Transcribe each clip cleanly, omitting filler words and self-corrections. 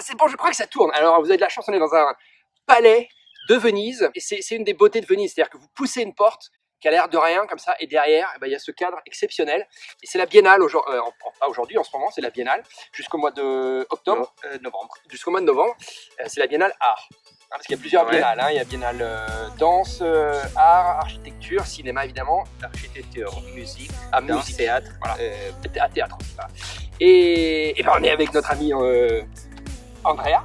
c'est bon, je crois que ça tourne. Alors, vous avez de la chance, on est dans un palais de Venise. Et c'est une des beautés de Venise. C'est-à-dire que vous poussez une porte qui a l'air de rien, comme ça, et derrière, il y a ce cadre exceptionnel. Et c'est la Biennale, pas aujourd'hui, en ce moment, c'est la Biennale, jusqu'au mois de novembre. Jusqu'au mois de novembre, c'est la Biennale Art. Parce qu'il y a plusieurs biennales, il y a Biennale danse, art, architecture, cinéma évidemment. Architecture, musique, danse, théâtre. Voilà. À théâtre aussi. Voilà. Et ben on est avec notre ami Andrea.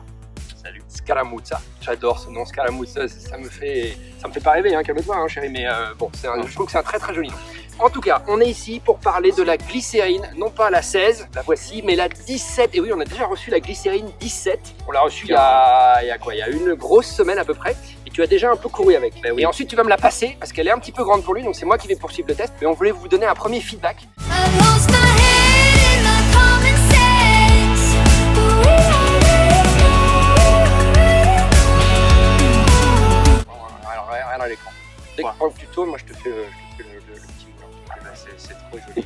Salut. Scaramuzza. J'adore ce nom, Scaramuzza. Ça me fait pas rêver, calme-toi, chérie. Mais bon, je trouve que c'est un très très joli nom. En tout cas, on est ici pour parler de la glycérine, non pas la 16, la voici, mais la 17. Et oui, on a déjà reçu la glycérine 17. On l'a reçue il y a une grosse semaine à peu près. Et tu as déjà un peu couru avec. Ben oui. Et ensuite, tu vas me la passer parce qu'elle est un petit peu grande pour lui. Donc c'est moi qui vais poursuivre le test. Mais on voulait vous donner un premier feedback. Alors, regarde à l'écran. Dès que tu tournes, moi je te fais le petit moulin. C'est trop joli.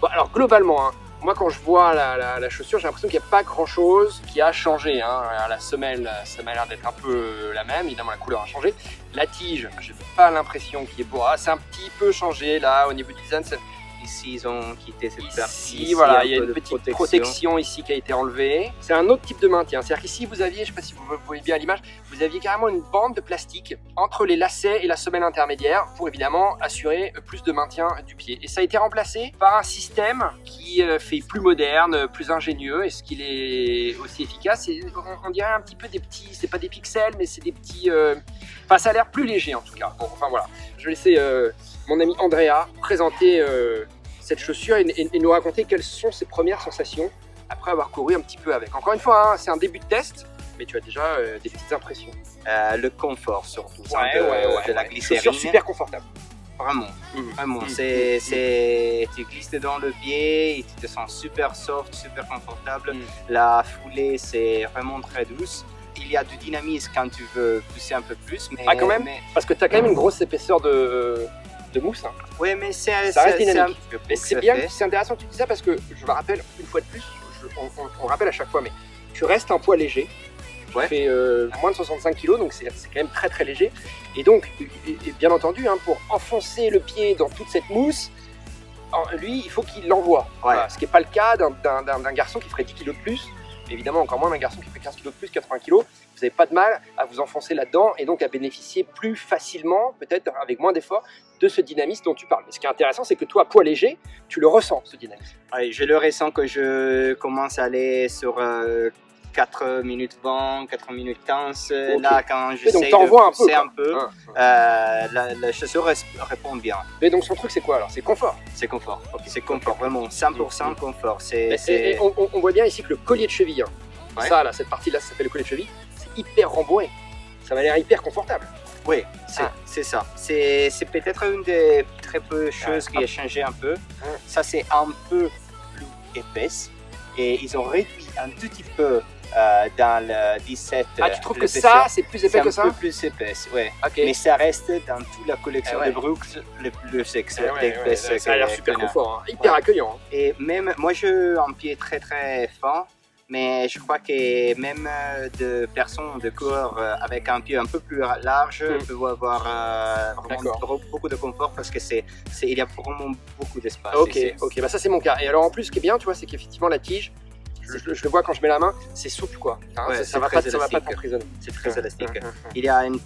Bon, alors globalement, moi quand je vois la chaussure, j'ai l'impression qu'il n'y a pas grand chose qui a changé. La semelle, ça m'a l'air d'être un peu la même, évidemment la couleur a changé. La tige, je n'ai pas l'impression qu'il est beau. C'est un petit peu changé là au niveau du design. Ici, ils ont quitté cette partie. Ici, voilà, il y a une petite protection ici qui a été enlevée. C'est un autre type de maintien. C'est-à-dire qu'ici, vous aviez, je ne sais pas si vous voyez bien à l'image, vous aviez carrément une bande de plastique entre les lacets et la semelle intermédiaire pour évidemment assurer plus de maintien du pied. Et ça a été remplacé par un système qui fait plus moderne, plus ingénieux. Et ce qu'il est aussi efficace, on dirait un petit peu des petits, c'est pas des pixels, mais c'est des petits... Enfin, ça a l'air plus léger en tout cas. Bon, enfin voilà, je vais laisser mon ami Andrea présenter cette chaussure et nous raconter quelles sont ses premières sensations après avoir couru un petit peu avec. Encore une fois, c'est un début de test, mais tu as déjà des petites impressions. Le confort surtout, de la glycérine. Chaussure super confortable. Vraiment, vraiment. Tu glisses dans le pied et tu te sens super soft, super confortable. La foulée, c'est vraiment très douce. Il y a du dynamisme quand tu veux pousser un peu plus. Mais, quand même parce que tu as quand même une grosse épaisseur de mousse. Oui, mais ça reste dynamique. C'est bien, c'est intéressant que tu dis ça parce que je me rappelle une fois de plus, on rappelle à chaque fois, mais tu restes un poids léger. Tu fais moins de 65 kg, donc c'est quand même très très léger. Et donc, et bien entendu, pour enfoncer le pied dans toute cette mousse, lui, il faut qu'il l'envoie. Voilà, ce qui n'est pas le cas d'un garçon qui ferait 10 kg de plus. Évidemment, encore moins d'un garçon qui fait 15 kg de plus, 80 kg. Vous n'avez pas de mal à vous enfoncer là-dedans et donc à bénéficier plus facilement, peut-être avec moins d'efforts, de ce dynamisme dont tu parles. Mais ce qui est intéressant, c'est que toi, poids léger, tu le ressens, ce dynamisme. Oui, je le ressens que je commence à aller sur 4 minutes 20, 4 minutes 15. Okay. Là, quand j'essaie de pousser un peu, la chaussure répond bien. Mais donc son truc, c'est quoi alors? C'est confort? C'est confort. Okay. C'est confort, vraiment 100% confort. On voit bien ici que le collier de cheville, ça, là, cette partie-là, ça s'appelle le collier de cheville, c'est hyper rembourré. Ça va l'air hyper confortable. Oui, c'est ça. C'est peut-être une des très peu choses qui a changé un peu. Ça, c'est un peu plus épaisse. Et ils ont réduit un tout petit peu dans le 17. Tu trouves que ça, c'est plus épais que ça? C'est un peu plus épaisse, oui. Okay. Mais ça reste dans toute la collection de Brooks le plus épaisse. Ça a l'air super confort, hyper accueillant. Et même, moi, j'ai un pied très très fin. Mais je crois que même de personnes de coureurs avec un pied un peu plus large peuvent avoir vraiment beaucoup de confort parce que il y a vraiment beaucoup d'espace. Ok, bah ça c'est mon cas. Et alors en plus, ce qui est bien, tu vois, c'est qu'effectivement la tige, je le vois quand je mets la main, c'est souple quoi. Ça va pas t'emprisonner. C'est très élastique. Il y a une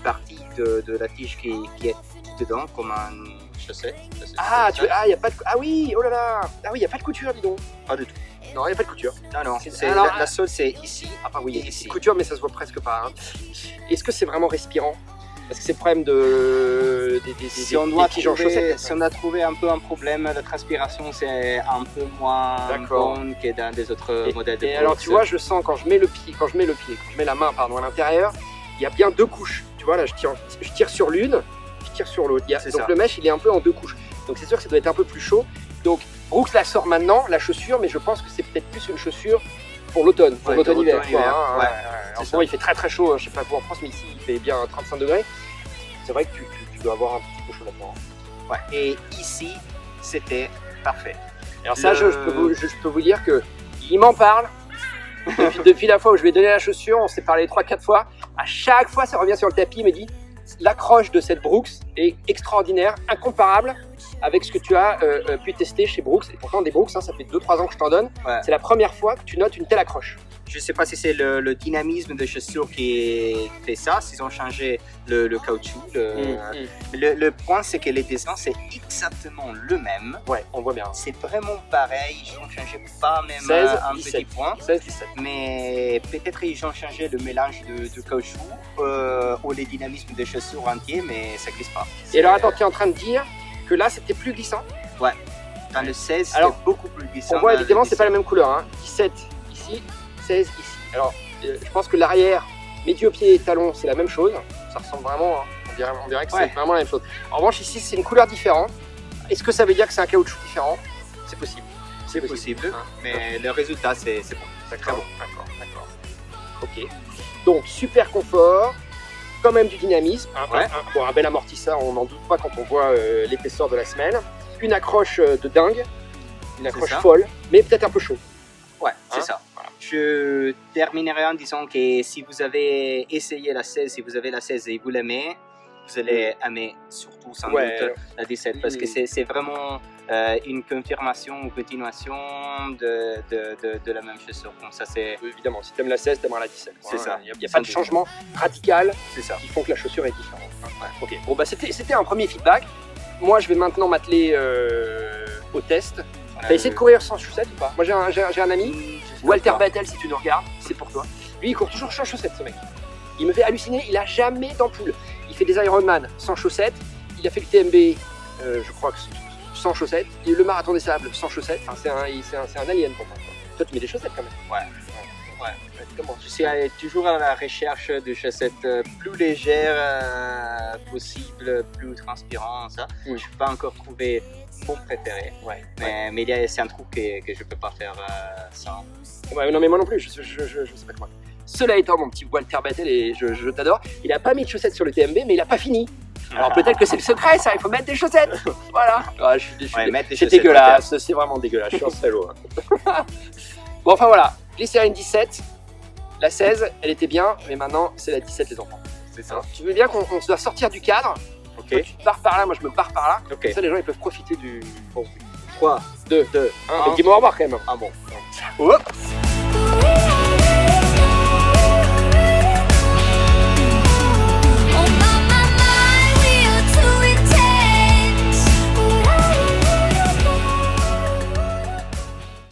partie de la tige qui est dedans comme un chaussette. Il y a pas de... oui, oh là là. Il y a pas de couture, dis donc. Pas du tout. Non, il n'y a pas de couture. Non. La sole, c'est ici. Oui, il y a ici. Couture, mais ça se voit presque pas. Est-ce que c'est vraiment respirant? Parce que c'est le problème si on doit trouver un peu un problème, la transpiration, c'est un peu moins bonne que dans des autres modèles de course. Et alors, tu vois, je sens quand je mets la main à l'intérieur, il y a bien deux couches. Tu vois, là, je tire sur l'une, je tire sur l'autre. Donc le mesh, il est un peu en deux couches. Donc c'est sûr que ça doit être un peu plus chaud. Donc Brooks la sort maintenant, la chaussure, mais je pense que c'est peut-être plus une chaussure pour l'automne, pour l'automne-hiver. En ce moment, il fait très très chaud, je sais pas vous en France, mais ici il fait bien 35 degrés. C'est vrai que tu dois avoir un petit peu chaud là-dedans. Et ici, c'était parfait. Alors ça, je peux vous dire que Il m'en parle. Depuis la fois où je lui ai donné la chaussure, on s'est parlé 3-4 fois. À chaque fois, ça revient sur le tapis. Il me dit l'accroche de cette Brooks est extraordinaire, incomparable avec ce que tu as pu tester chez Brooks. Et pourtant, des Brooks, hein, ça fait 2-3 ans que je t'en donne. Ouais. C'est la première fois que tu notes une telle accroche. Je ne sais pas si c'est le dynamisme de chaussures qui fait ça, s'ils ont changé le caoutchouc. Le point, c'est que les dessins, c'est exactement le même. Ouais, on voit bien. C'est vraiment pareil, ils ont changé pas même 16, un 17. petit point. 16, 17. Mais peut-être ils ont changé le mélange de caoutchouc ou les dynamismes de chaussures entiers, mais ça glisse pas. Et alors, attends, tu es en train de dire que là, c'était plus glissant? Ouais. Dans le 16, c'est beaucoup plus glissant. On voit évidemment, c'est pas la même couleur. Hein. 17 ici. 16 ici. Alors, je pense que l'arrière, médio-pied et talon, c'est la même chose. Ça ressemble vraiment, hein. on dirait que c'est vraiment la même chose. En revanche, ici, c'est une couleur différente. Est-ce que ça veut dire que c'est un caoutchouc différent? C'est possible. C'est possible, hein. Mais le résultat, c'est bon. C'est très bon. D'accord. Ok. Donc, super confort, quand même du dynamisme. Bon, un bel amortisseur, on n'en doute pas quand on voit l'épaisseur de la semelle. Une accroche de dingue, une accroche folle, mais peut-être un peu chaud. Ouais, c'est ça. Voilà. Je terminerai en disant que si vous avez essayé la 16, si vous avez la 16 et vous l'aimez, vous allez aimer surtout sans doute la 17 parce que c'est vraiment une confirmation ou continuation de la même chaussure. Donc ça c'est évidemment, si tu aimes la 16, tu aimeras la 17. C'est ça. Il n'y a pas de changement radical qui font que la chaussure est différente. Ok. Bon bah c'était un premier feedback. Moi je vais maintenant m'atteler au test. T'as essayé de courir sans chaussettes ou pas? Moi j'ai un ami, Walter Battel, si tu nous regardes, c'est pour toi. Lui il court toujours sans chaussettes ce mec. Il me fait halluciner, il a jamais d'ampoule. Il fait des Ironman sans chaussettes, il a fait le TMB, je crois que sans chaussettes, et le marathon des sables sans chaussettes. Enfin, c'est un alien pour moi. Toi tu mets des chaussettes quand même. Ouais. Je suis toujours à la recherche de chaussettes plus légères possible, plus transparentes. Je n'ai pas encore trouvé mon préféré. Mais c'est un truc que je ne peux pas faire sans. Ouais, non mais moi non plus, je sais pas comment. Cela étant, mon petit Walter Battel, et je t'adore, il n'a pas mis de chaussettes sur le TMB, mais il n'a pas fini. Alors peut-être que c'est le secret, ça, il faut mettre des chaussettes. Voilà. C'est dégueulasse, c'est vraiment dégueulasse, je suis en salaud. Bon, enfin voilà, Glycérine 17, la 16, elle était bien, mais maintenant c'est la 17 les enfants. C'est ça. Tu veux bien qu'on doit sortir du cadre? Ok. Toi, tu te barres par là, moi je me barre par là. Ok. Ça, les gens ils peuvent profiter du. 3, 2, 1. Dis-moi au revoir quand même. Ah bon. Oups.